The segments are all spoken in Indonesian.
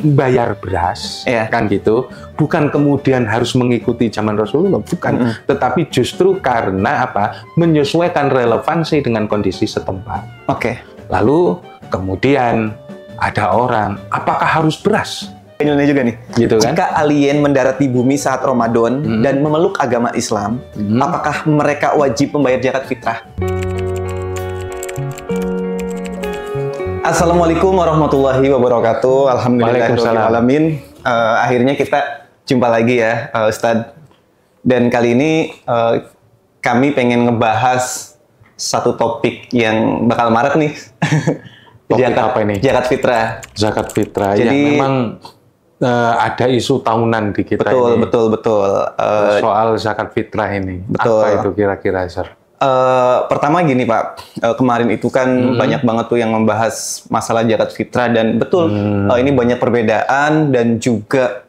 bayar beras, kan gitu, bukan kemudian harus mengikuti zaman Rasulullah, bukan, tetapi justru karena apa? Menyesuaikan relevansi dengan kondisi setempat. Lalu kemudian ada orang, apakah harus beras? Ini juga nih, gitu kan? Jika alien mendarat di bumi saat Ramadan dan memeluk agama Islam, apakah mereka wajib membayar zakat fitrah? Assalamualaikum warahmatullahi wabarakatuh. Alhamdulillahirrahmanirrahim. Akhirnya kita jumpa lagi ya, Ustadz. Dan kali ini kami pengen ngebahas satu topik yang bakal marak nih. Topik apa ini? Zakat fitrah. Zakat fitrah. Jadi, yang memang ada isu tahunan di kita betul, ini. Betul. Soal zakat fitrah ini. Betul. Apa itu kira-kira, Sir? Pertama gini Pak, kemarin itu kan banyak banget tuh yang membahas masalah zakat fitrah dan betul ini banyak perbedaan dan juga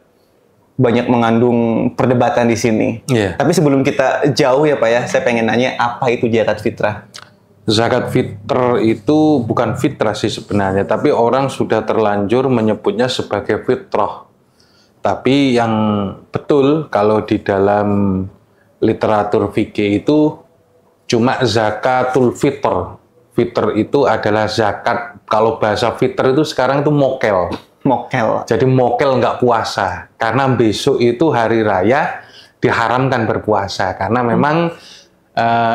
banyak mengandung perdebatan di sini. Tapi sebelum kita jauh ya Pak ya, saya pengen nanya apa itu zakat fitrah? Zakat fitrah itu bukan fitrah sih sebenarnya, tapi orang sudah terlanjur menyebutnya sebagai fitrah. Tapi yang betul kalau di dalam literatur fikih itu cuma zakatul fitr. Fitr itu adalah zakat. Kalau bahasa fitr itu sekarang itu mokel. Jadi mokel nggak puasa. Karena besok itu hari raya diharamkan berpuasa. Karena memang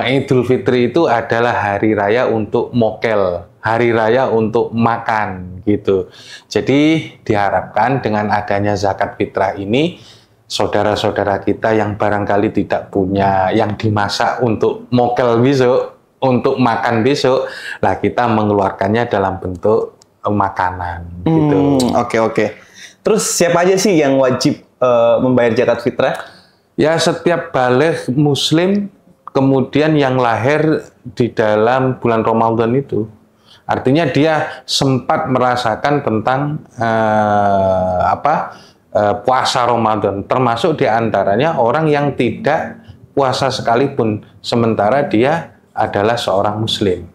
Idul Fitri itu adalah hari raya untuk mokel. Hari raya untuk makan gitu. Jadi diharapkan dengan adanya zakat fitrah ini, saudara-saudara kita yang barangkali tidak punya yang dimasak untuk mokel besok, untuk makan besok, lah kita mengeluarkannya dalam bentuk makanan gitu. Oke. Terus siapa aja sih yang wajib membayar zakat fitrah? Ya, setiap baligh muslim, kemudian yang lahir di dalam bulan Ramadan itu. Artinya dia sempat merasakan tentang puasa Ramadan, termasuk diantaranya orang yang tidak puasa sekalipun, sementara dia adalah seorang muslim.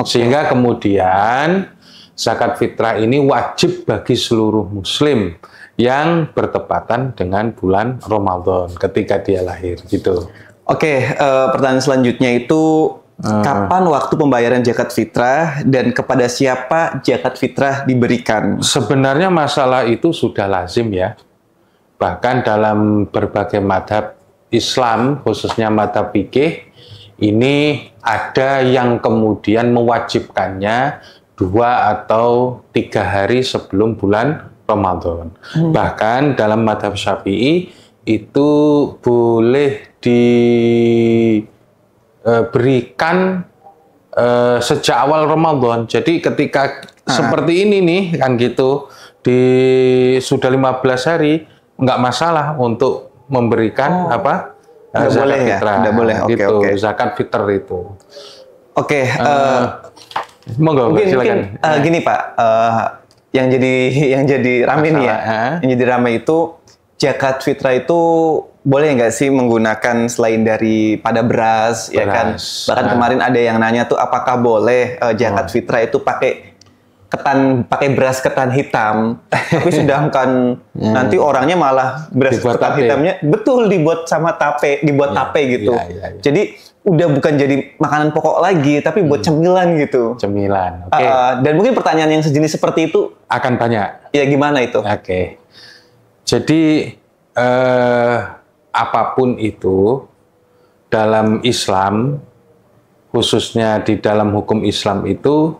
Sehingga kemudian zakat fitrah ini wajib bagi seluruh muslim yang bertepatan dengan bulan Ramadan ketika dia lahir gitu. Pertanyaan selanjutnya itu kapan waktu pembayaran zakat fitrah dan kepada siapa zakat fitrah diberikan? Sebenarnya masalah itu sudah lazim ya. Bahkan dalam berbagai madhab Islam, khususnya madhab fikih, ini ada yang kemudian mewajibkannya 2 atau 3 hari sebelum bulan Ramadan. Bahkan dalam madhab Syafi'i itu boleh diberikan sejak awal Ramadan. Jadi ketika seperti ini nih kan gitu, sudah 15 hari nggak masalah untuk memberikan zakat fitrah. Udah boleh. Zakat fitrah itu. Monggo, silakan. Gini Pak, yang jadi rame nih ya. Yang jadi rame itu zakat fitrah itu boleh nggak sih menggunakan selain daripada beras, ya kan? Bahkan kemarin ada yang nanya tuh apakah boleh zakat fitrah itu pakai beras ketan hitam, tapi sedangkan nanti orangnya malah beras ketan hitamnya betul dibuat tape gitu. Jadi udah bukan jadi makanan pokok lagi, tapi buat cemilan gitu. Cemilan. Dan mungkin pertanyaan yang sejenis seperti itu akan banyak. Ya gimana itu? Jadi apapun itu dalam Islam, khususnya di dalam hukum Islam itu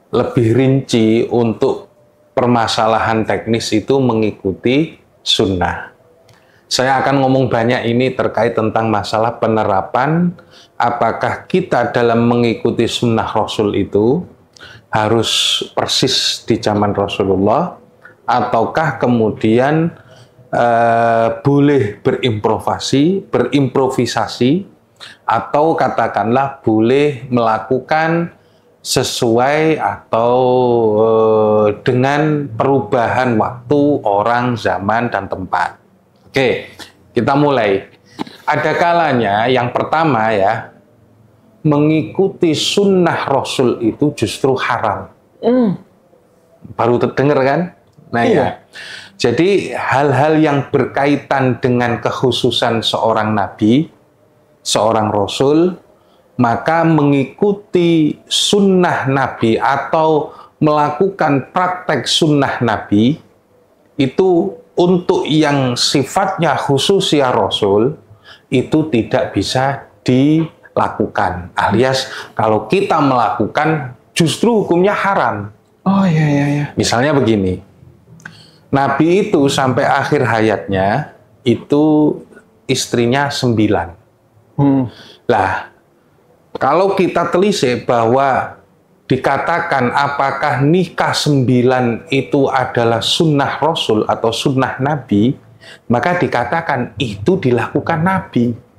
lebih rinci untuk permasalahan teknis itu mengikuti sunnah. Saya akan ngomong banyak ini terkait tentang masalah penerapan, apakah kita dalam mengikuti sunnah Rasul itu harus persis di zaman Rasulullah, ataukah kemudian boleh berimprovisasi, atau katakanlah boleh melakukan sesuai atau dengan perubahan waktu, orang, zaman, dan tempat. Kita mulai. Ada kalanya yang pertama ya, mengikuti sunnah Rasul itu justru haram. Baru terdengar kan? Nah ya, jadi hal-hal yang berkaitan dengan kekhususan seorang nabi, seorang rasul, maka mengikuti sunnah nabi atau melakukan praktek sunnah nabi itu untuk yang sifatnya khususnya rasul itu tidak bisa dilakukan. Alias kalau kita melakukan justru hukumnya haram. Oh iya. Misalnya begini, Nabi itu sampai akhir hayatnya itu istrinya 9. Lah, kalau kita telisik bahwa dikatakan apakah nikah 9 itu adalah sunnah Rasul atau sunnah Nabi, maka dikatakan itu dilakukan Nabi.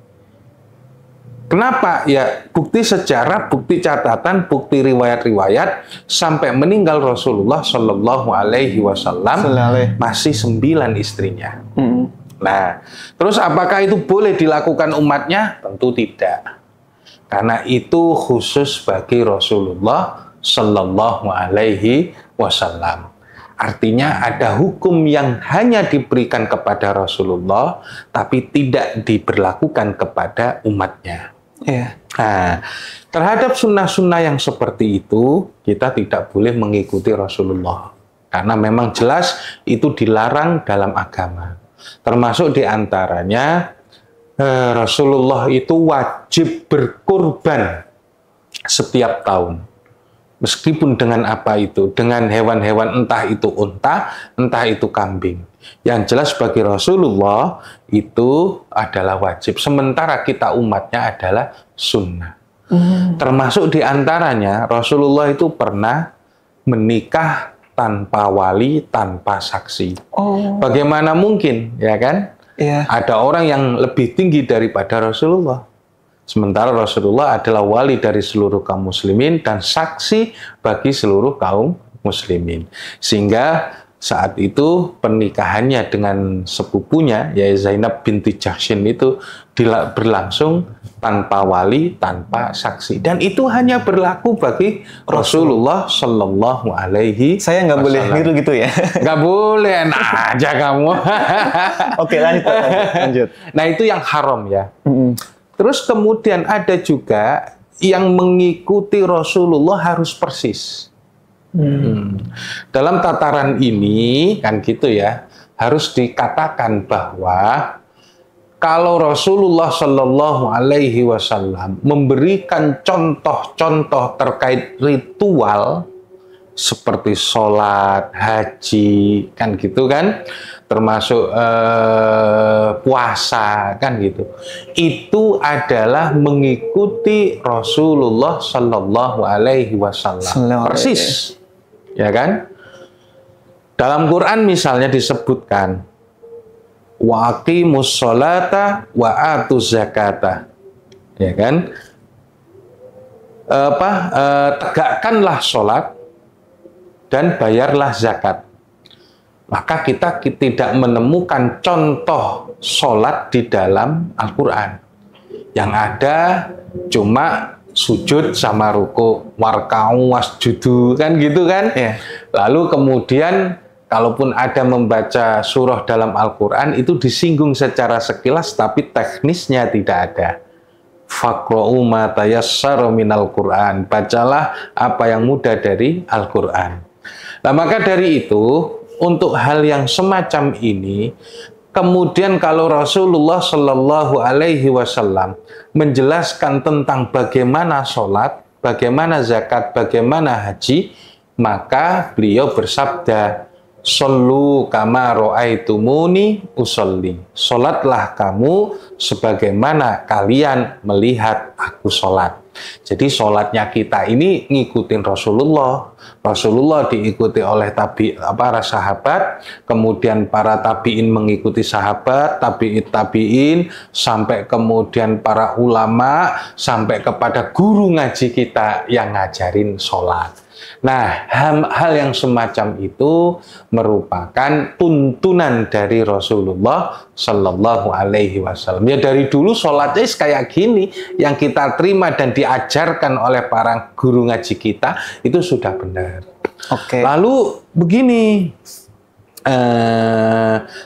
Kenapa? Ya, bukti sejarah, bukti catatan, bukti riwayat-riwayat sampai meninggal Rasulullah Shallallahu Alaihi Wasallam masih 9 istrinya. Nah, terus apakah itu boleh dilakukan umatnya? Tentu tidak. Karena itu khusus bagi Rasulullah Shallallahu Alaihi Wasallam. Artinya ada hukum yang hanya diberikan kepada Rasulullah, tapi tidak diberlakukan kepada umatnya. Nah, terhadap sunnah-sunnah yang seperti itu, kita tidak boleh mengikuti Rasulullah. Karena memang jelas itu dilarang dalam agama. Termasuk diantaranya, Rasulullah itu wajib berkurban setiap tahun. Meskipun dengan apa itu? Dengan hewan-hewan, entah itu unta, entah itu kambing. Yang jelas bagi Rasulullah itu adalah wajib. Sementara kita umatnya adalah sunnah. Termasuk diantaranya Rasulullah itu pernah menikah tanpa wali, tanpa saksi. Bagaimana mungkin, ya kan? Ada orang yang lebih tinggi daripada Rasulullah. Sementara Rasulullah adalah wali dari seluruh kaum muslimin dan saksi bagi seluruh kaum muslimin. Sehingga saat itu pernikahannya dengan sepupunya, yaitu Zainab binti Jahsyin itu berlangsung tanpa wali, tanpa saksi. Dan itu hanya berlaku bagi Rasulullah Shallallahu Alaihi Wasallam. Saya nggak boleh niru gitu ya? Nggak boleh, enak aja kamu. Oke, lanjut. Nah, itu yang haram ya. Terus kemudian ada juga yang mengikuti Rasulullah harus persis. Dalam tataran ini kan gitu ya, harus dikatakan bahwa kalau Rasulullah Shallallahu Alaihi Wasallam memberikan contoh-contoh terkait ritual seperti sholat, haji, kan gitu kan, termasuk puasa, kan gitu. Itu adalah mengikuti Rasulullah Shallallahu Alaihi Wasallam persis, ya kan? Dalam Quran misalnya disebutkan wa aqimus sholata wa atuz zakata, ya kan? Tegakkanlah sholat dan bayarlah zakat. Maka kita tidak menemukan contoh sholat di dalam Al-Quran. Yang ada cuma sujud sama ruku, warka'u wasjudu, kan gitu kan? Lalu kemudian kalaupun ada membaca surah dalam Al-Quran itu disinggung secara sekilas tapi teknisnya tidak ada. Faqra'u ma tayassara minal Qur'an. Bacalah apa yang mudah dari Al-Quran. Nah, maka dari itu, untuk hal yang semacam ini, kemudian kalau Rasulullah Shallallahu Alaihi Wasallam menjelaskan tentang bagaimana sholat, bagaimana zakat, bagaimana haji, maka beliau bersabda, "Shollu kama ra'aitumuni usolli." Sholatlah kamu sebagaimana kalian melihat aku sholat. Jadi sholatnya kita ini ngikutin Rasulullah. Rasulullah diikuti oleh para sahabat, kemudian para tabi'in mengikuti sahabat, tabi'in, sampai kemudian para ulama, sampai kepada guru ngaji kita yang ngajarin sholat. Nah, hal yang semacam itu merupakan tuntunan dari Rasulullah Shallallahu Alaihi Wasallam. Ya dari dulu sholatnya kayak gini, yang kita terima dan diajarkan oleh para guru ngaji kita itu sudah benar. Oke. Lalu begini,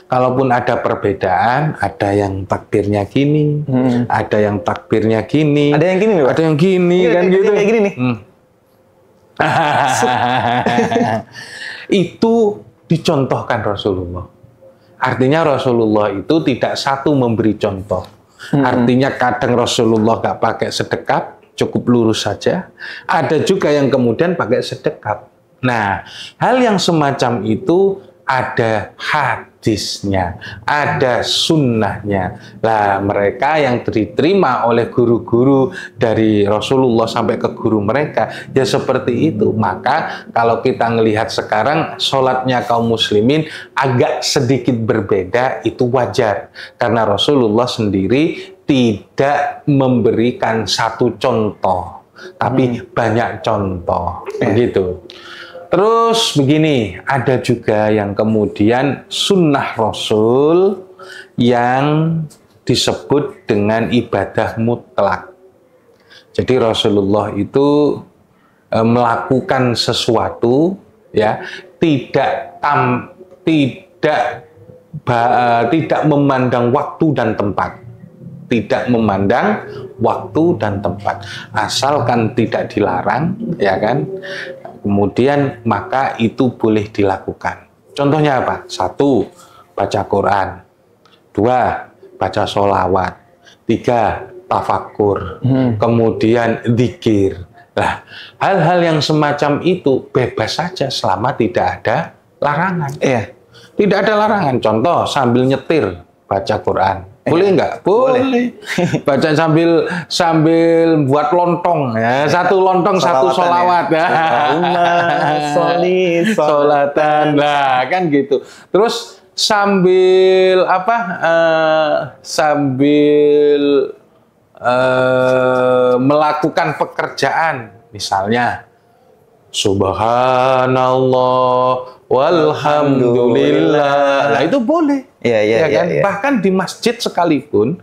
kalaupun ada perbedaan, ada yang takbirnya gini, ada yang takbirnya gini, ada yang gini, ada yang gini, kan gitu. Kayak gini nih. Itu dicontohkan Rasulullah. Artinya Rasulullah itu tidak satu memberi contoh. Artinya kadang Rasulullah nggak pakai sedekap, cukup lurus saja. Ada juga yang kemudian pakai sedekap. Nah, hal yang semacam itu ada hadisnya, ada sunnahnya. Lah, mereka yang diterima oleh guru-guru dari Rasulullah sampai ke guru mereka, ya seperti itu. Maka kalau kita melihat sekarang sholatnya kaum muslimin agak sedikit berbeda, itu wajar. Karena Rasulullah sendiri tidak memberikan satu contoh, tapi banyak contoh. Begitu. Terus begini, ada juga yang kemudian sunnah Rasul yang disebut dengan ibadah mutlak. Jadi Rasulullah itu melakukan sesuatu, ya, tidak memandang waktu dan tempat. Tidak memandang waktu dan tempat, asalkan tidak dilarang, ya kan? Kemudian maka itu boleh dilakukan. Contohnya apa? 1, baca Quran. 2, baca sholawat. 3, tafakur. Kemudian zikir. Nah, hal-hal yang semacam itu bebas saja selama tidak ada larangan. Tidak ada larangan. Contoh, sambil nyetir baca Quran. Boleh nggak? Boleh. Baca sambil buat lontong, ya. Satu lontong, satu sholawat, ya. Sholatan, lah kan gitu. Terus sambil apa? Sambil melakukan pekerjaan, misalnya Subhanallah walhamdulillah. Nah, itu boleh. Ya kan? Bahkan di masjid sekalipun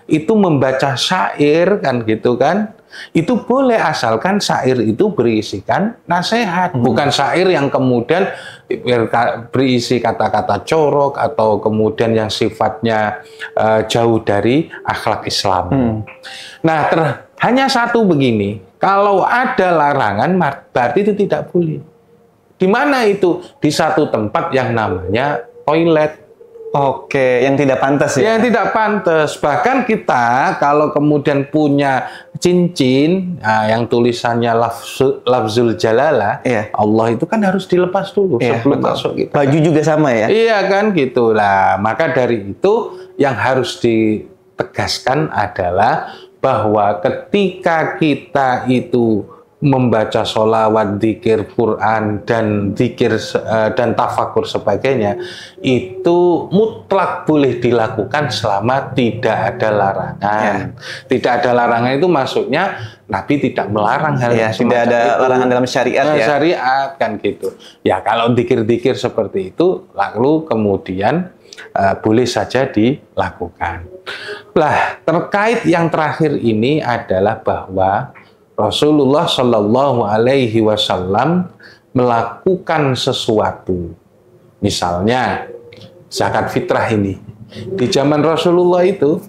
itu membaca syair, kan gitu kan. Itu boleh asalkan syair itu berisikan nasihat, bukan syair yang kemudian berisi kata-kata corok atau kemudian yang sifatnya jauh dari akhlak Islam. Nah, hanya satu begini, kalau ada larangan berarti itu tidak boleh. Di mana itu? Di satu tempat yang namanya toilet. Oke, yang tidak pantas ya? Yang tidak pantas. Bahkan kita kalau kemudian punya cincin yang tulisannya lafzul jalalah, Allah itu kan harus dilepas dulu sebelum masuk kita. Baju juga sama ya? Iya kan gitu lah. Maka dari itu yang harus ditegaskan adalah bahwa ketika kita itu membaca sholawat, zikir Quran, dan zikir dan tafakur sebagainya, itu mutlak boleh dilakukan selama tidak ada larangan. Tidak ada larangan itu maksudnya Nabi tidak melarang hal yang tidak ada larangan dalam syariat ya. Syariat kan gitu. Ya kalau zikir-zikir seperti itu, lalu kemudian boleh saja dilakukan. Lah, terkait yang terakhir ini adalah bahwa Rasulullah Shallallahu Alaihi Wasallam melakukan sesuatu, misalnya zakat fitrah ini di zaman Rasulullah itu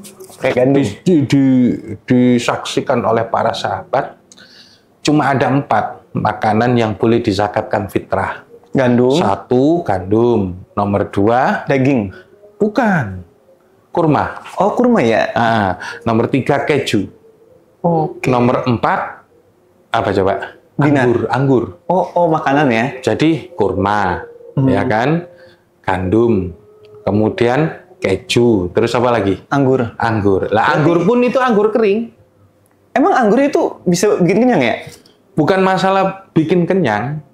disaksikan oleh para sahabat cuma ada 4 makanan yang boleh dizakatkan fitrah. Gandum. 1, gandum. Nomor 2, daging. Bukan, kurma. Oh, kurma ya. Nomor 3, keju. Nomor 4 apa coba? Anggur. Oh, makanan ya. Jadi kurma, ya kan? Gandum, kemudian keju, terus apa lagi? Anggur. Lah, anggur pun itu anggur kering. Emang anggur itu bisa bikin kenyang ya? Bukan masalah bikin kenyang,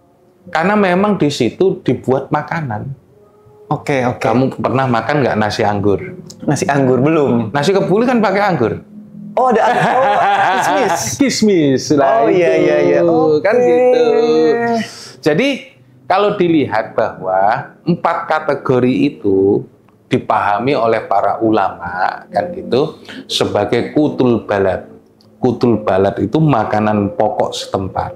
karena memang di situ dibuat makanan. Oke. Kamu pernah makan nggak nasi anggur? Nasi anggur belum. Nasi kebuli kan pakai anggur. Oh, ada kismis. Oh iya. Kan gitu. Jadi kalau dilihat bahwa 4 kategori itu dipahami oleh para ulama kan gitu sebagai kutul balad. Kutul balad itu makanan pokok setempat.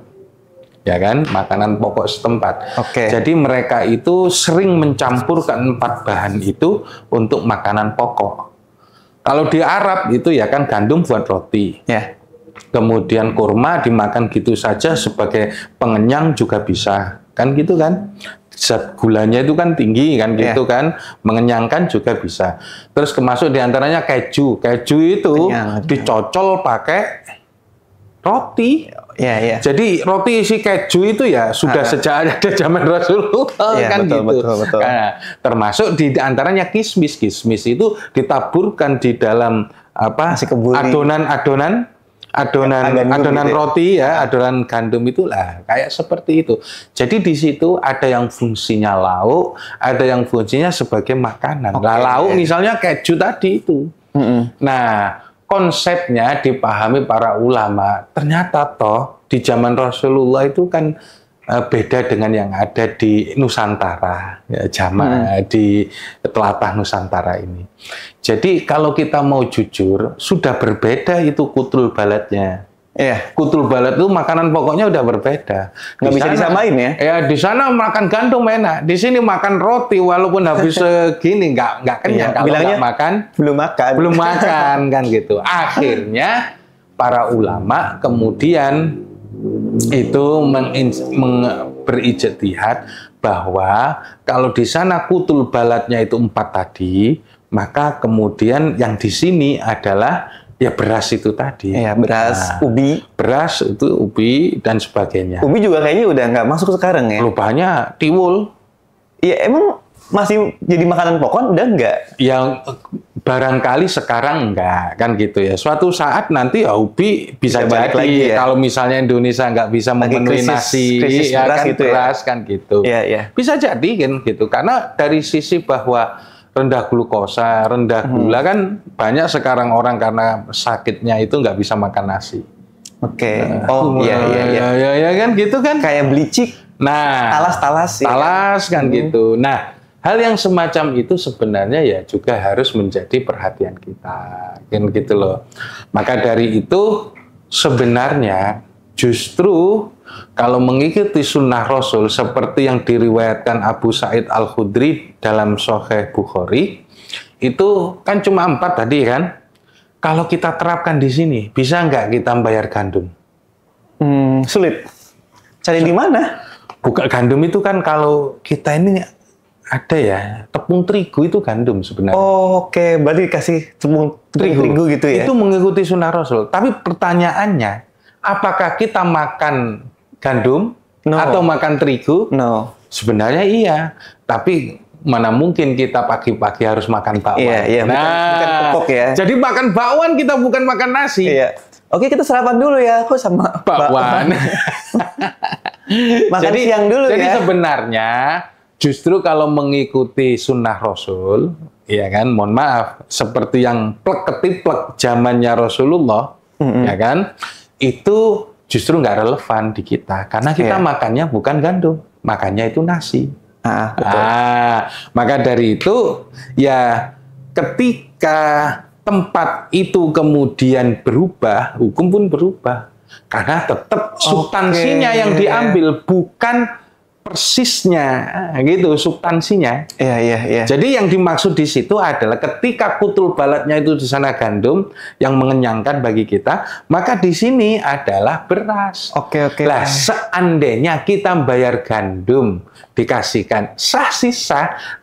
ya kan, makanan pokok setempat. Oke. Jadi mereka itu sering mencampurkan 4 bahan itu untuk makanan pokok. Kalau di Arab itu ya kan gandum buat roti. Ya. Kemudian kurma dimakan gitu saja sebagai pengenyang juga bisa. Kan gitu kan? Zat gulanya itu kan tinggi kan gitu kan. Mengenyangkan juga bisa. Terus termasuk diantaranya keju. Keju itu dicocol pakai roti. Ya. Jadi roti isi keju itu ya sudah sejak ada zaman Rasulullah kan betul, gitu. Betul. Nah, termasuk di antaranya kismis. Kismis itu ditaburkan di dalam apa? Adonan gitu roti ya, adonan gandum itulah kayak seperti itu. Jadi di situ ada yang fungsinya lauk, ada yang fungsinya sebagai makanan. Nah, lauk misalnya keju tadi itu. Nah, konsepnya dipahami para ulama, ternyata toh di zaman Rasulullah itu kan beda dengan yang ada di Nusantara, ya, di telatah Nusantara ini. Jadi kalau kita mau jujur, sudah berbeda itu kutul baladnya. Iya. Kutul balad itu makanan pokoknya udah berbeda. Nggak bisa disamain ya? Ya di sana makan gandum enak, di sini makan roti walaupun habis segini nggak kenyang. Kalau nggak makan, belum makan kan gitu. Akhirnya para ulama kemudian itu berijtihad bahwa kalau di sana kutul baladnya itu 4 tadi, maka kemudian yang di sini adalah ya beras itu tadi. Ya, beras, ubi. Beras itu ubi dan sebagainya. Ubi juga kayaknya udah nggak masuk sekarang ya? Lupanya tiwul. Iya, emang masih jadi makanan pokok udah nggak? Yang barangkali sekarang enggak, kan gitu ya. Suatu saat nanti ya ubi bisa jadi lagi, ya? Kalau misalnya Indonesia nggak bisa memenuhi nasi, ya beras kan gitu beras ya? Kan gitu. Iya. Bisa jadi kan gitu. Karena dari sisi bahwa rendah glukosa, rendah gula kan banyak sekarang orang karena sakitnya itu nggak bisa makan nasi. Oke. Iya kan gitu kan. Kayak belicik. Nah, talas kan gitu. Nah, hal yang semacam itu sebenarnya ya juga harus menjadi perhatian kita, kan gitu loh. Maka dari itu sebenarnya justru kalau mengikuti sunnah Rasul seperti yang diriwayatkan Abu Sa'id Al-Khudri dalam Sahih Bukhari, itu kan cuma 4 tadi kan. Kalau kita terapkan di sini, bisa nggak kita bayar gandum? Sulit. Cari di mana? Buka gandum itu kan kalau kita ini ada ya, tepung terigu itu gandum sebenarnya. Oke. Berarti kasih tepung terigu gitu ya? Itu mengikuti sunnah Rasul. Tapi pertanyaannya, apakah kita makan gandum atau makan terigu? No. Sebenarnya iya, tapi mana mungkin kita pagi-pagi harus makan bakwan. Iya, bukan pokok ya. Jadi makan bakwan kita bukan makan nasi. Iya. Oke, kita sarapan dulu ya, aku sama bakwan. Makan siang dulu ya. Jadi sebenarnya justru kalau mengikuti sunnah Rasul, ya kan, mohon maaf, seperti yang plek ketiplek zamannya Rasulullah, ya kan, itu justru nggak relevan di kita, karena kita makannya bukan gandum, makannya itu nasi. Betul. Maka dari itu, ya ketika tempat itu kemudian berubah, hukum pun berubah, karena tetap substansinya yang diambil, bukan persisnya, gitu, substansinya. Iya. Jadi yang dimaksud di situ adalah ketika kutul baladnya itu di sana gandum yang mengenyangkan bagi kita, maka di sini adalah beras. Oke. Lah, seandainya kita bayar gandum dikasihkan sah,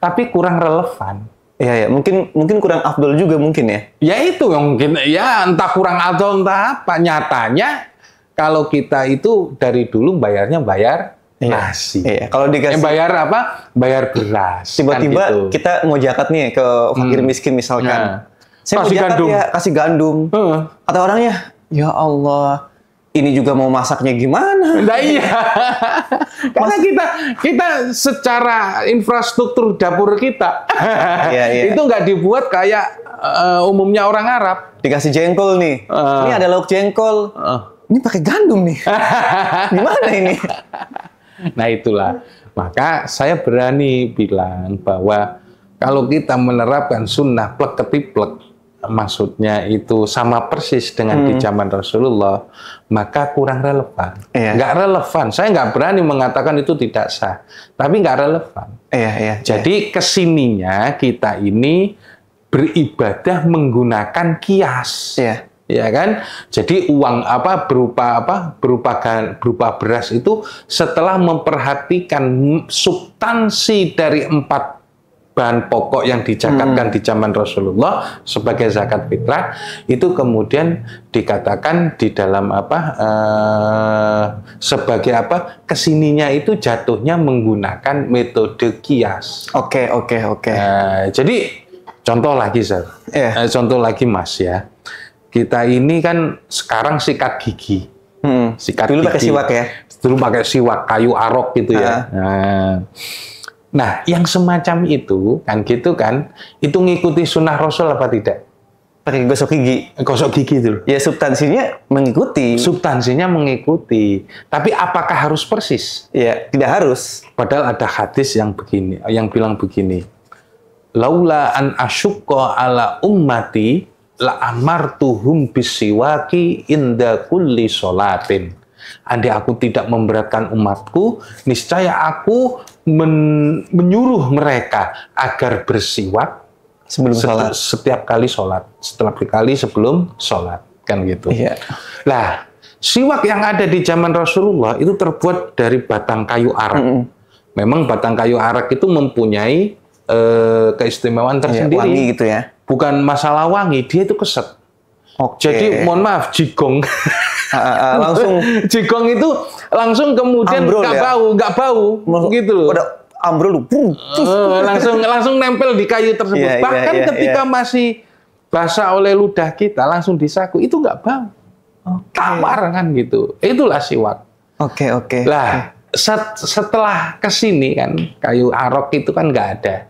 tapi kurang relevan. Iya, mungkin kurang afdol juga mungkin ya. Ya itu yang mungkin, ya entah kurang afdol entah apa. Nyatanya kalau kita itu dari dulu bayar nasi. Iya. Kalau dikasih bayar apa? Bayar beras. Tiba-tiba kan gitu. Kita mau zakat nih ke fakir miskin misalkan. Saya mau zakat ya, kasih gandum. Kata orangnya, ya Allah, ini juga mau masaknya gimana? Nah, iya. Karena kita secara infrastruktur dapur kita itu nggak dibuat kayak umumnya orang Arab. Dikasih jengkol nih. Ini ada lauk jengkol. Ini pakai gandum nih. Gimana ini? Nah itulah, maka saya berani bilang bahwa kalau kita menerapkan sunnah plek ketiplek, maksudnya itu sama persis dengan di zaman Rasulullah, maka kurang relevan. Nggak relevan. Saya nggak berani mengatakan itu tidak sah, tapi nggak relevan. Jadi kesininya kita ini beribadah menggunakan kias. Ya kan? Jadi uang berupa beras itu setelah memperhatikan substansi dari 4 bahan pokok yang dijakatkan di zaman Rasulullah sebagai zakat fitrah, itu kemudian dikatakan di dalam sebagai kesininya itu jatuhnya menggunakan metode kias. Oke. Jadi contoh lagi contoh lagi Mas ya, kita ini kan sekarang sikat gigi. Sikat dulu gigi. Pakai siwak ya? Dulu pakai siwak kayu arok gitu ya. Nah, yang semacam itu kan, itu ngikuti sunnah Rasul apa tidak? Pakai gosok gigi. Gosok gigi itu. Ya substansinya mengikuti. Substansinya mengikuti. Tapi apakah harus persis? Ya, tidak harus. Padahal ada hadis yang begini, yang bilang begini. Laula an asyukka ala ummati la amartuhum bisiwaki inda kulli sholatin. Andai aku tidak memberatkan umatku, niscaya aku menyuruh mereka agar bersiwak sebelum sholat. Setiap kali sholat, sebelum sholat, kan gitu. Nah, siwak yang ada di zaman Rasulullah itu terbuat dari batang kayu arak. Memang batang kayu arak itu mempunyai keistimewaan tersendiri. Wangi gitu ya? Bukan masalah wangi, dia itu keset. Jadi mohon maaf, jigong. Langsung jigong itu langsung kemudian nggak bau gitu loh. Udah ambrol langsung nempel di kayu tersebut. Bahkan ketika masih basah oleh ludah kita langsung disaku, itu nggak bau. Tawar kan gitu. Itulah siwak. Oke. Lah setelah kesini kan kayu arok itu kan nggak ada.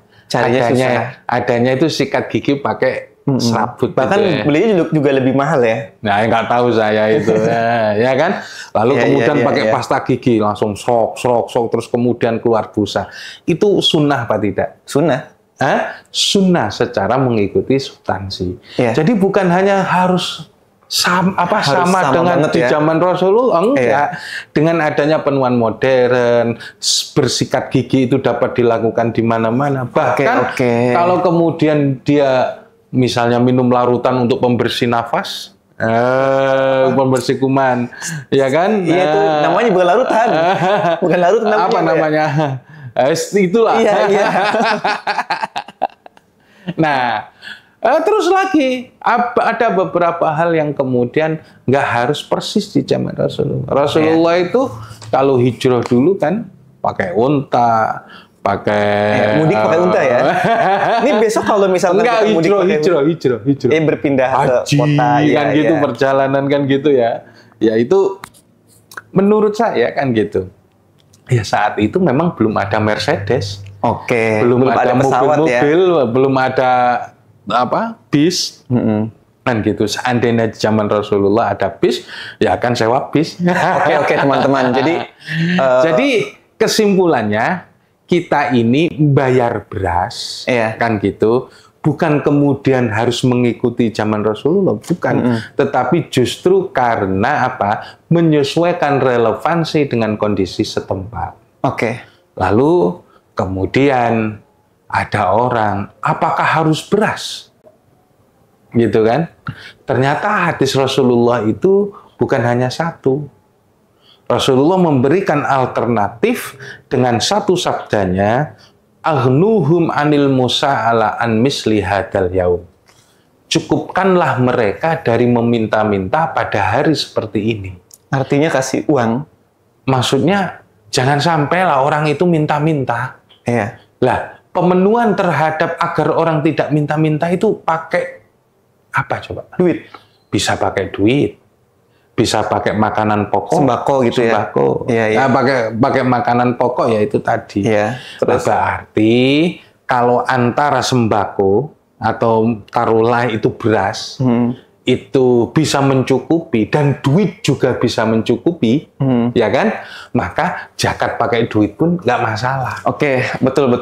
Adanya itu sikat gigi pakai serabut. Bahkan gitu ya. belinya juga lebih mahal ya. Nah, nggak tahu saya itu. ya kan? Lalu kemudian pakai pasta gigi langsung sok terus kemudian keluar busa. Itu sunnah apa tidak? Sunnah. Sunnah secara mengikuti substansi. Jadi bukan hanya harus sama dengan di zaman Rasulullah, enggak. Dengan adanya penemuan modern, bersikat gigi itu dapat dilakukan di mana-mana. Bahkan kalau kemudian dia misalnya minum larutan untuk pembersih nafas, pembersih kuman, ya kan? Iya itu namanya bukan larutan, bukan larutan namanya. Apa namanya? Itulah. Iya. Nah, terus lagi ada beberapa hal yang kemudian nggak harus persis di zaman Rasulullah. Rasulullah itu kalau hijrah dulu kan pakai unta, pakai mudik pakai unta ya. Ini besok kalau misalnya hijrah. Berpindah ke kota kan gitu, perjalanan kan gitu ya. Ya itu menurut saya kan gitu. Ya saat itu memang belum ada Mercedes. Belum ada mobil-mobil, belum ada bis. Kan gitu. Seandainya di zaman Rasulullah ada bis, ya akan sewa bis. Oke, teman-teman. Jadi kesimpulannya kita ini bayar beras, kan gitu. Bukan kemudian harus mengikuti zaman Rasulullah, bukan. Tetapi justru karena menyesuaikan relevansi dengan kondisi setempat. Lalu kemudian ada orang, apakah harus beras? Gitu kan? Ternyata hadis Rasulullah itu bukan hanya satu. Rasulullah memberikan alternatif dengan satu sabdanya, aghnuhum anil musa'ala an misli hadal yaum. Cukupkanlah mereka dari meminta-minta pada hari seperti ini. Artinya kasih uang. Maksudnya jangan sampailah orang itu minta-minta. Lah, pemenuhan terhadap agar orang tidak minta-minta itu pakai apa coba? Duit. Bisa pakai duit. Bisa pakai makanan pokok, sembako gitu sembako. Ya. Pakai makanan pokok ya itu tadi. Terus berarti kalau antara sembako atau taruhlah itu beras, itu bisa mencukupi dan duit juga bisa mencukupi, ya kan? Maka zakat pakai duit pun nggak masalah. Betul.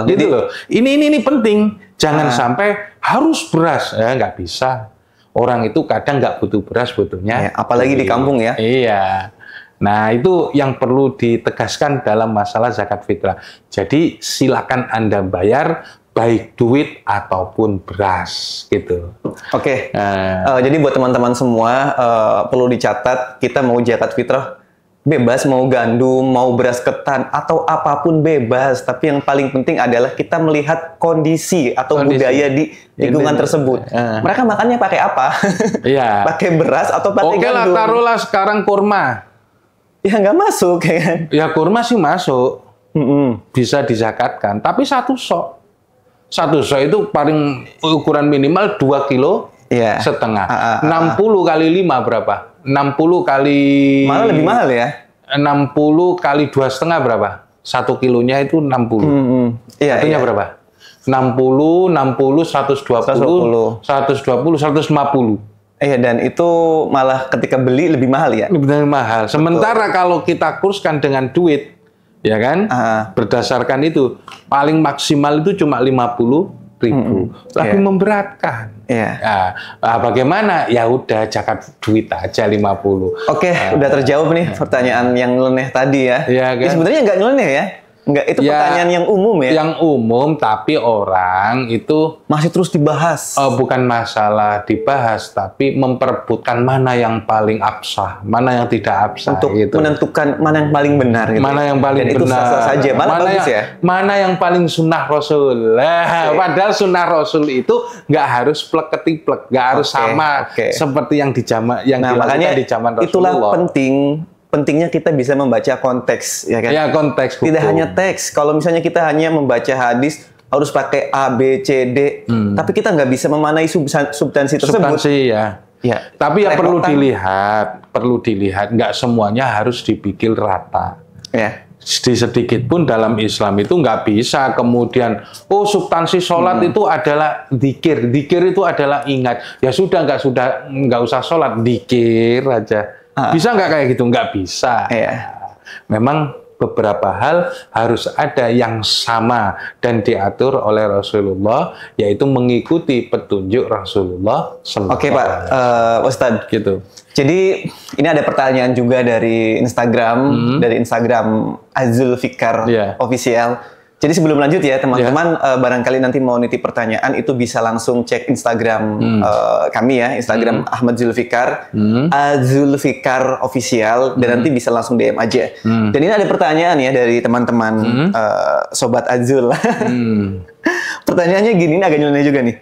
Gitu loh. Ini penting. Jangan sampai harus beras, nggak bisa. Orang itu kadang nggak butuh beras, butuhnya. Ya, apalagi di kampung ya. Iya. Nah, itu yang perlu ditegaskan dalam masalah zakat fitrah. Jadi silakan Anda bayar baik duit ataupun beras, gitu. Oke. Jadi buat teman-teman semua perlu dicatat, kita mau zakat fitrah bebas, mau gandum, mau beras ketan, atau apapun bebas. Tapi yang paling penting adalah kita melihat kondisi atau budaya di lingkungan tersebut. Mereka makannya pakai apa? Iya. Pakai beras atau pakai gandum? Oke lah, taruhlah sekarang kurma. Ya nggak masuk, ya kan? Ya kurma sih masuk. Bisa dizakatkan. Tapi satu sok. Satu sok itu paling ukuran minimal 2,5 kilo. 60 kali 5 berapa? 60 kali... Malah lebih mahal ya? 60 kali 2,5 berapa? 1 kilonya itu 60. Satunya berapa? 60, 60, 120, 150. Iya, dan itu malah ketika beli lebih mahal ya? Lebih mahal. Sementara kalau kita kurskan dengan duit, ya kan? Berdasarkan itu, paling maksimal itu cuma 50.000. Lebih memberatkan. Bagaimana? Ya udah zakat duit aja 50. Oke, udah terjawab nih pertanyaan yang nyeleneh tadi ya. Kan? Sebenarnya nggak nyeleneh ya. Enggak, itu pertanyaan yang umum ya? Yang umum, tapi orang itu... masih terus dibahas. Bukan masalah dibahas, tapi memperebutkan mana yang paling absah, mana yang tidak absah. Untuk gitu. Menentukan mana yang paling benar. Gitu. Mana yang paling benar. Itu sah-sah saja, mana yang paling sunnah Rasul. Padahal sunnah Rasul itu nggak harus plek-ketiplek, nggak harus sama seperti yang dilakukan di zaman Rasulullah. Itulah pentingnya kita bisa membaca konteks, ya kan? Ya, konteks hukum. Tidak hanya teks. Kalau misalnya kita hanya membaca hadis, harus pakai A, B, C, D. Tapi kita nggak bisa memanai substansi tersebut. Substansi, ya. Tapi ya perlu dilihat. Nggak semuanya harus dipikir rata. Ya. Sedikit pun dalam Islam itu nggak bisa kemudian, substansi sholat itu adalah dzikir. Dzikir itu adalah ingat. Ya sudah, nggak usah sholat, dzikir aja. Bisa nggak kayak gitu? Nggak bisa. Memang beberapa hal harus ada yang sama dan diatur oleh Rasulullah, yaitu mengikuti petunjuk Rasulullah. Oke Pak, Ustadz. Gitu. Jadi ini ada pertanyaan juga dari Instagram, Azul Fikar Official. Jadi sebelum lanjut ya teman-teman, barangkali nanti mau nitip pertanyaan itu bisa langsung cek Instagram kami ya, Instagram Ahmad Zulfikar, Zulfikar Official, dan nanti bisa langsung DM aja. Dan ini ada pertanyaan ya dari teman-teman Sobat Azul. Pertanyaannya gini, ini agak nyeleneh juga nih.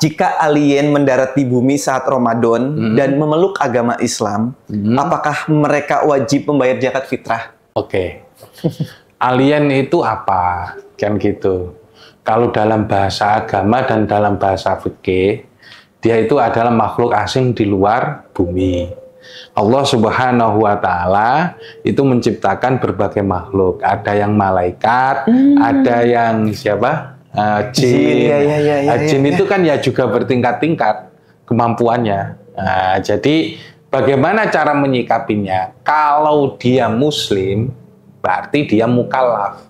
Jika alien mendarat di bumi saat Ramadan dan memeluk agama Islam, apakah mereka wajib membayar zakat fitrah? Oke. Alien itu apa? Kan gitu. Kalau dalam bahasa agama dan dalam bahasa fikih, dia itu adalah makhluk asing di luar bumi. Allah Subhanahu wa Ta'ala itu menciptakan berbagai makhluk. Ada yang malaikat, ada yang siapa? Jin. Jin itu kan ya juga bertingkat-tingkat kemampuannya. Jadi bagaimana cara menyikapinya? Kalau dia Muslim, berarti dia mukallaf.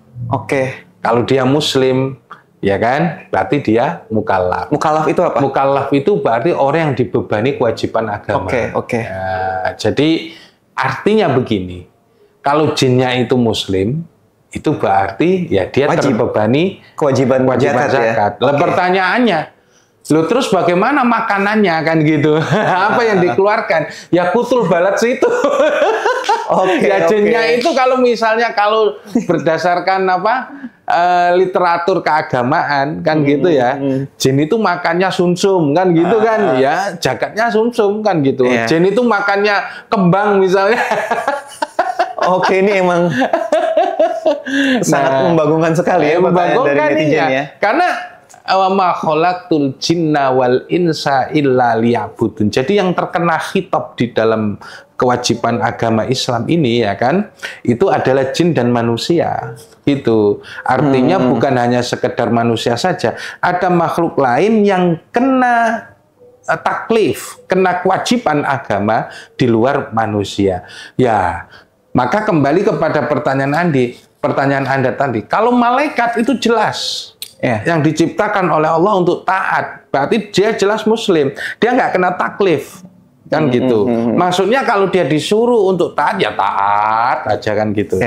Kalau dia Muslim, ya kan? Berarti dia mukallaf. Mukallaf itu apa? Mukallaf itu berarti orang yang dibebani kewajiban agama. Jadi artinya begini, kalau jinnya itu Muslim, itu berarti ya dia terbebani kewajiban zakat. Pertanyaannya, terus bagaimana makanannya kan gitu? Apa yang dikeluarkan? Ya kutul balat situ. Jinnya itu kalau misalnya berdasarkan literatur keagamaan kan gitu ya. Jin itu makannya sumsum kan gitu kan ya, zakatnya sumsum kan gitu. Jin itu makannya kembang misalnya. Ini emang sangat membagongkan sekali ya membagongkan dari netizen ya. Karena wa ma khalaqtul jinna wal insa illa liya'budun. Jadi yang terkena khitab di dalam kewajiban agama Islam ini ya kan, itu adalah jin dan manusia. Itu artinya bukan hanya sekedar manusia saja, ada makhluk lain yang kena taklif, kena kewajiban agama di luar manusia. Ya, maka kembali kepada pertanyaan Anda tadi. Kalau malaikat itu jelas. yang diciptakan oleh Allah untuk taat. Berarti dia jelas muslim. Dia nggak kena taklif. Kan gitu. Maksudnya kalau dia disuruh untuk taat, ya taat aja kan gitu.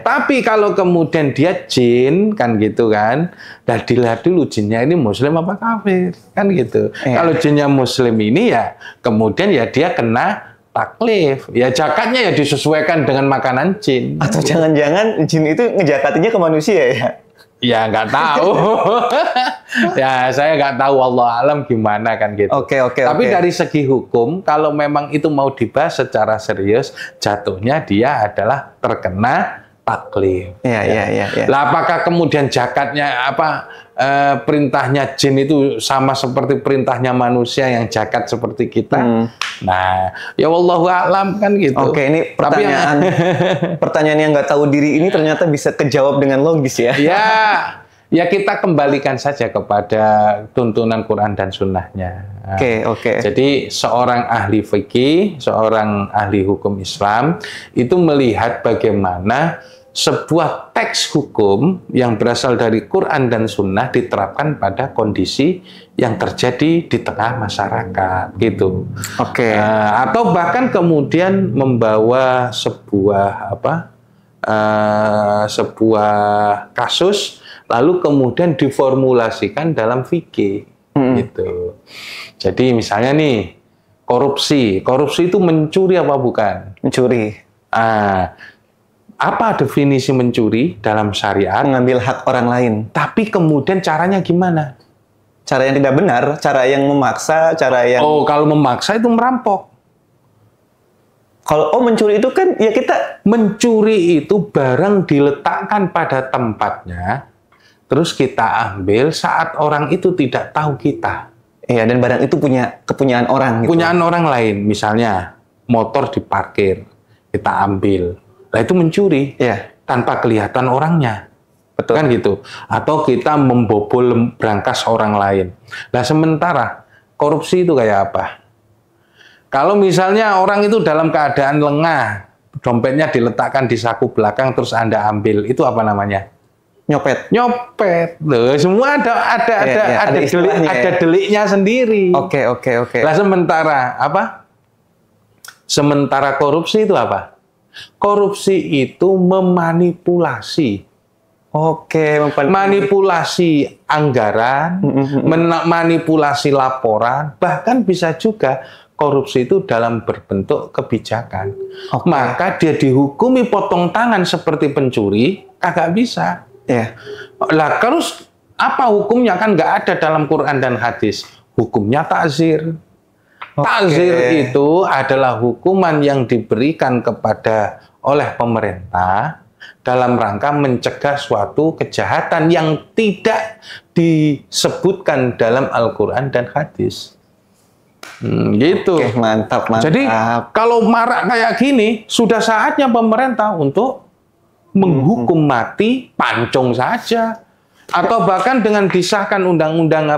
Tapi kalau kemudian dia jin, kan gitu kan, dan dilihat dulu jinnya ini muslim apa kafir, kan gitu. Kalau jinnya muslim ini ya, kemudian ya dia kena taklif. Ya jakatnya ya disesuaikan dengan makanan jin. Atau jangan-jangan jin itu ngejakatinya ke manusia ya? Ya nggak tahu. Ya saya nggak tahu, wallahu alam gimana kan gitu. Tapi dari segi hukum, kalau memang itu mau dibahas secara serius, jatuhnya dia adalah terkena taklif. Lah apakah kemudian jakatnya perintahnya jin itu sama seperti perintahnya manusia yang jakat seperti kita? Nah, ya wallahu a'lam kan gitu. Ini pertanyaan pertanyaan yang nggak tahu diri ini ternyata bisa kejawab dengan logis ya. Ya kita kembalikan saja kepada tuntunan Quran dan Sunnahnya. Jadi seorang ahli fikih, seorang ahli hukum Islam itu melihat bagaimana sebuah teks hukum yang berasal dari Quran dan Sunnah diterapkan pada kondisi yang terjadi di tengah masyarakat, gitu. Atau bahkan kemudian membawa sebuah sebuah kasus lalu kemudian diformulasikan dalam fikih, gitu. Jadi misalnya nih korupsi itu mencuri apa bukan? Mencuri. Apa definisi mencuri dalam syariat? Mengambil hak orang lain. Tapi kemudian caranya gimana? Cara yang tidak benar, cara yang memaksa, cara yang... kalau memaksa itu merampok. Kalau mencuri itu kan ya kita... Mencuri itu barang diletakkan pada tempatnya, terus kita ambil saat orang itu tidak tahu kita. Dan barang itu kepunyaan orang. Gitu. Punyaan orang lain, misalnya motor diparkir, kita ambil. Nah itu mencuri, tanpa kelihatan orangnya, kan gitu. Atau kita membobol brankas orang lain. Nah sementara korupsi itu kayak apa? Kalau misalnya orang itu dalam keadaan lengah, dompetnya diletakkan di saku belakang terus Anda ambil, itu apa namanya? Nyopet. Loh, semua ada deliknya sendiri. Nah sementara apa? Sementara korupsi itu apa? Korupsi itu memanipulasi. Manipulasi anggaran, manipulasi laporan, bahkan bisa juga korupsi itu dalam berbentuk kebijakan. Maka dia dihukumi potong tangan seperti pencuri, kagak bisa. Lah terus apa hukumnya? Kan nggak ada dalam Quran dan hadis. Hukumnya takzir. Takzir itu adalah hukuman yang diberikan oleh pemerintah dalam rangka mencegah suatu kejahatan yang tidak disebutkan dalam Al-Quran dan hadis. Gitu. Mantap. Jadi kalau marak kayak gini, sudah saatnya pemerintah untuk menghukum mati pancung saja, atau bahkan dengan disahkan undang-undang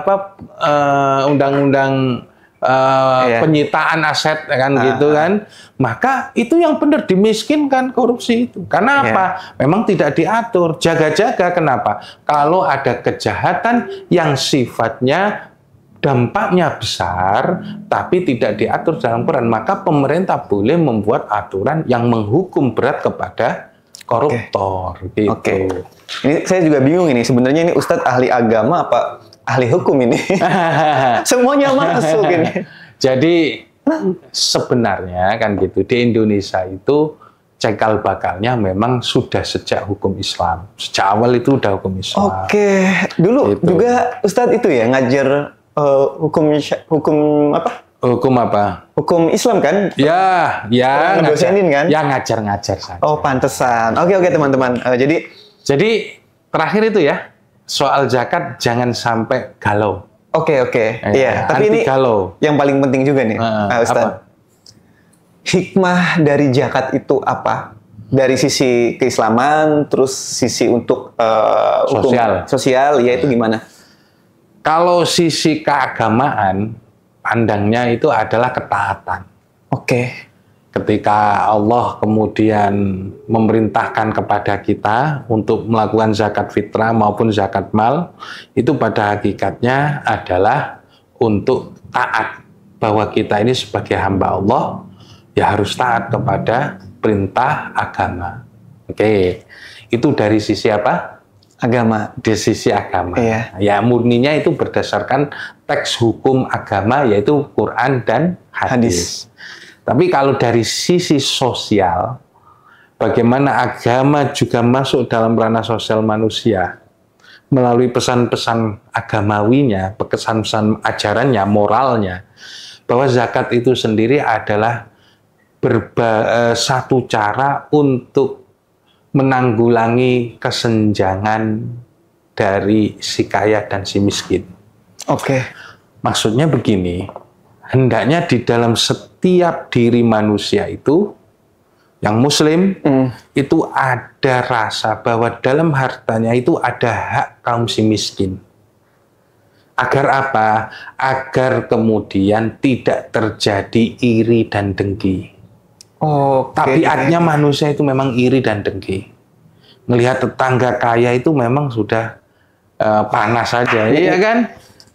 penyitaan aset kan gitu kan, maka itu yang benar dimiskinkan korupsi itu. Karena apa? Memang tidak diatur, jaga-jaga. Kenapa? Kalau ada kejahatan yang sifatnya dampaknya besar tapi tidak diatur dalam Quran, maka pemerintah boleh membuat aturan yang menghukum berat kepada koruptor. Gitu. Ini saya juga bingung ini, sebenarnya ini Ustadz ahli agama apa ahli hukum ini? Semuanya masuk ini. Jadi sebenarnya kan gitu, di Indonesia itu cekal bakalnya memang sudah sejak hukum Islam. Sejak awal itu udah hukum Islam. Dulu gitu. Juga Ustadz itu ya ngajar hukum apa? Hukum apa? Hukum Islam kan? Ya, ngedosenin kan? Ya ngajar-ngajar saja. Pantesan. Oke teman-teman. Jadi terakhir itu ya, soal zakat jangan sampai galau. Tapi ini galau. Yang paling penting juga nih, Ustaz. Hikmah dari zakat itu apa? Dari sisi keislaman, terus sisi untuk hukum sosial, ya itu gimana? Kalau sisi keagamaan, pandangnya itu adalah ketaatan. ketika Allah kemudian memerintahkan kepada kita untuk melakukan zakat fitrah maupun zakat mal, itu pada hakikatnya adalah untuk taat, bahwa kita ini sebagai hamba Allah ya harus taat kepada perintah agama. Oke, itu dari sisi apa? Agama. Di sisi agama. Iya. Ya, murninya itu berdasarkan teks hukum agama, yaitu Quran dan hadis. Tapi kalau dari sisi sosial, bagaimana agama juga masuk dalam ranah sosial manusia melalui pesan-pesan agamawinya, pesan-pesan ajarannya, moralnya, bahwa zakat itu sendiri adalah satu cara untuk menanggulangi kesenjangan dari si kaya dan si miskin. Oke. Maksudnya begini, hendaknya di dalam setiap diri manusia itu, yang muslim, itu ada rasa bahwa dalam hartanya itu ada hak kaum si miskin. Agar apa? Agar kemudian tidak terjadi iri dan dengki. Tabiatnya manusia itu memang iri dan dengki. Melihat tetangga kaya itu memang sudah panas saja, iya kan?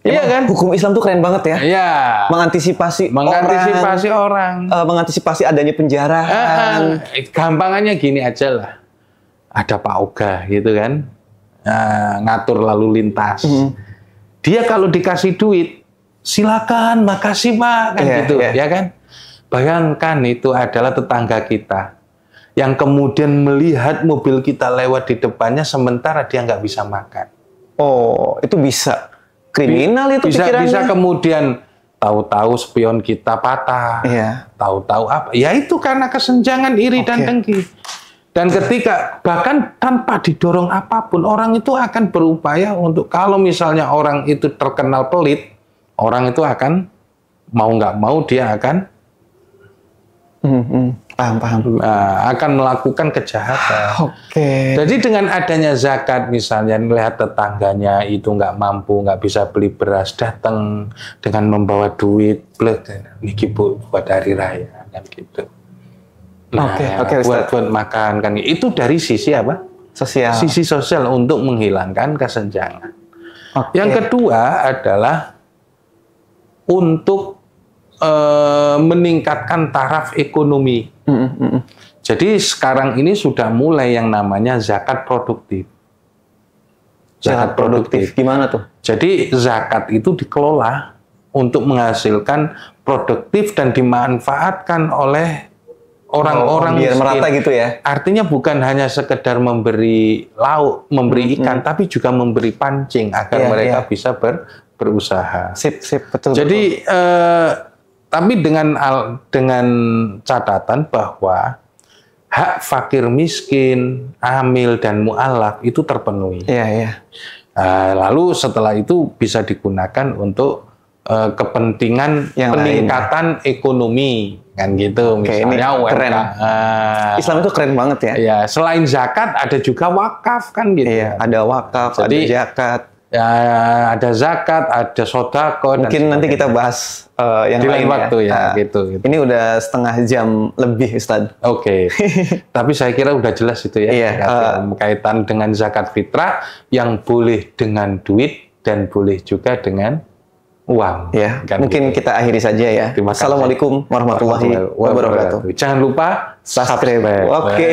Iya kan? Hukum Islam tuh keren banget ya. Iya. Mengantisipasi orang, mengantisipasi adanya penjarahan. Gampangannya gini aja lah. Ada Pak Oga gitu kan, ngatur lalu lintas. Dia kalau dikasih duit, silakan, makasih Pak, kan gitu, ya kan? Bayangkan itu adalah tetangga kita yang kemudian melihat mobil kita lewat di depannya sementara dia nggak bisa makan. Oh, itu bisa kriminal itu pikirannya. Bisa kemudian tahu-tahu spion kita patah. Iya. Tahu-tahu apa? Ya itu karena kesenjangan iri dan dengki. Dan ketika bahkan tanpa didorong apapun, orang itu akan berupaya untuk, kalau misalnya orang itu terkenal pelit, orang itu akan mau nggak mau dia akan paham. Akan melakukan kejahatan. Jadi dengan adanya zakat, misalnya melihat tetangganya itu nggak mampu, nggak bisa beli beras, datang dengan membawa duit, niki buat hari raya, kan gitu. Nah, buat makan, kan itu dari sisi apa? Sosial. Sisi sosial untuk menghilangkan kesenjangan. Yang kedua adalah untuk meningkatkan taraf ekonomi. Jadi sekarang ini sudah mulai yang namanya zakat produktif. Zakat produktif gimana tuh? Jadi zakat itu dikelola untuk menghasilkan produktif dan dimanfaatkan oleh orang-orang biar merata gitu ya. Artinya bukan hanya sekedar memberi lauk, memberi ikan, tapi juga memberi pancing agar mereka bisa berusaha. Sip, betul. Jadi tapi dengan catatan bahwa hak fakir miskin, amil dan mu'alaf itu terpenuhi. Iya. Lalu setelah itu bisa digunakan untuk kepentingan yang peningkatan ekonomi, kan gitu. Misalnya ini keren. Islam itu keren banget ya. Ya, selain zakat ada juga wakaf, kan gitu. Iya, ada wakaf, ada zakat. Ya, ada zakat, ada sodako. Mungkin nanti kita bahas yang di lain lain waktu ya. Gitu. Ini udah setengah jam lebih, Ustadz. Oke. Tapi saya kira udah jelas itu ya. Iya. Berkaitan dengan zakat fitrah yang boleh dengan duit dan boleh juga dengan uang. Ya. Kan mungkin gitu. kita akhiri saja ya. Assalamualaikum warahmatullahi wabarakatuh. Jangan lupa subscribe. Oke.